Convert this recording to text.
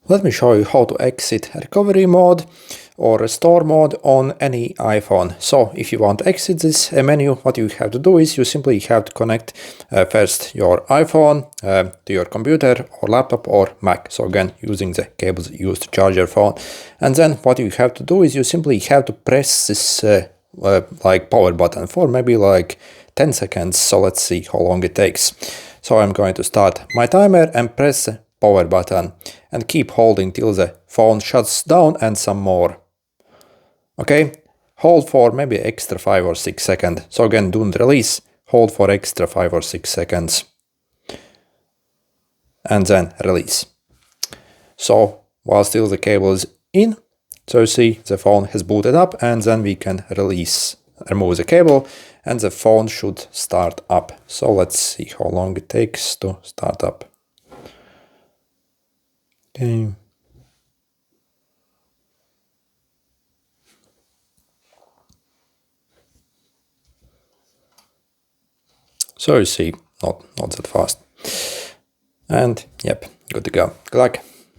Let me show you how to exit recovery mode or restore mode on any iPhone. So if you want to exit this menu, what you have to do is you simply have to connect first your iPhone to your computer or laptop or Mac. So again, using the cables used to charge your phone. And then what you have to do is you simply have to press this like power button for maybe like 10 seconds. So let's see how long it takes. So I'm going to start my timer and press the power button and keep holding till the phone shuts down and some more. Okay, hold for maybe extra 5 or 6 seconds. So again, don't release, hold for extra 5 or 6 seconds. And then release. So while still the cable is in, so you see the phone has booted up, and then we can remove the cable and the phone should start up. So let's see how long it takes to start up. Okay. So you see, not that fast. And yep, good to go. Good luck.